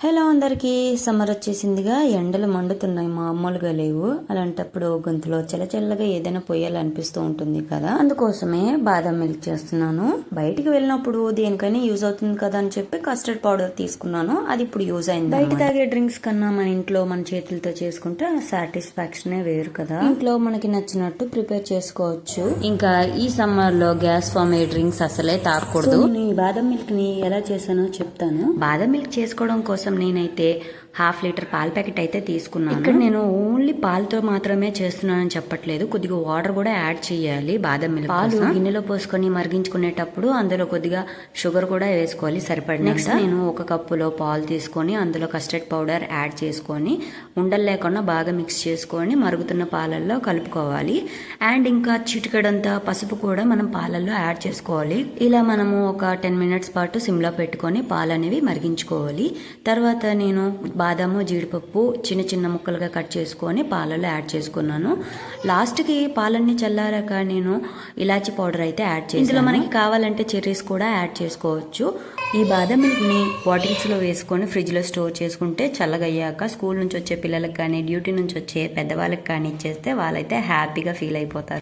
Hello అందరికీ. Summer వచ్చేసిందిగా, ఎండలు మండుతున్నాయి, మామూలుగా లేవు. అలాంటప్పుడు గొంతులో చల్లచల్లగా ఏదైనా పోయాలనిపిస్తూ ఉంటుంది కదా, అందుకోసమే బాదం మిల్క్ చేస్తున్నాను. బయటికి వెళ్ళినప్పుడు దేనికైనా యూజ్ అవుతుంది కదా అని చెప్పి కస్టర్డ్ పౌడర్ తీసుకున్నాను. అది ఇప్పుడు యూజ్ అయింది. బయట తాగే డ్రింక్స్ కన్నా మన ఇంట్లో మన చేతులతో చేసుకుంటే సాటిస్ఫాక్షన్ వేరు కదా. ఇంట్లో మనకి నచ్చినట్టు ప్రిపేర్ చేసుకోవచ్చు. ఇంకా ఈ సమ్మర్ లో గ్యాస్ ఫామ్ అయ్యే డ్రింక్స్ అసలే తాగకూడదు. నేను ఈ బాదం మిల్క్ ని ఎలా చేశానో చెప్తాను. బాదం మిల్క్ చేసుకోవడం కోసం నేనైతే 1/2 లీటర్ పాల ప్యాకెట్ అయితే తీసుకున్నాను. ఇక్కడ నేను ఓన్లీ పాలతో మాత్రమే చేస్తున్నానని చెప్పట్లేదు, కొద్దిగా వాటర్ కూడా యాడ్ చేయాలి. బాదం మిల్క్ పాలు గిన్నెలో పోసుకొని మరిగించుకునేటప్పుడు అందులో కొద్దిగా షుగర్ కూడా వేసుకోవాలి సరిపడినంత. నెక్స్ట్ నేను 1 కప్పులో పాలు తీసుకొని అందులో కస్టర్డ్ పౌడర్ యాడ్ చేసుకొని ఉండలు లేకుండా బాగా మిక్స్ చేసుకొని మరుగుతున్న పాలల్లో కలుపుకోవాలి. అండ్ ఇంకా చిటికెడంతా పసుపు కూడా మనం పాలల్లో యాడ్ చేసుకోవాలి. ఇలా మనము ఒక 10 మినిట్స్ పాటు సిమ్లో పెట్టుకొని పాలు అనేవి మరిగించుకోవాలి. తర్వాత నేను బాదాము జీడిపప్పు చిన్న చిన్న ముక్కలుగా కట్ చేసుకొని పాలలో యాడ్ చేసుకున్నాను. లాస్ట్కి పాలన్నీ చల్లారాక నేను ఇలాచీ పౌడర్ అయితే యాడ్ చేసాను. ఇందులో మనకి కావాలంటే చెర్రీస్ కూడా యాడ్ చేసుకోవచ్చు. ఈ బాదం మిల్క్ని బాటిల్స్లో వేసుకొని ఫ్రిడ్జ్లో స్టోర్ చేసుకుంటే చల్లగయ్యాక స్కూల్ నుంచి వచ్చే పిల్లలకు కానీ డ్యూటీ నుంచి వచ్చే పెద్దవాళ్ళకి కానీ ఇచ్చేస్తే వాళ్ళైతే హ్యాపీగా ఫీల్ అయిపోతారు.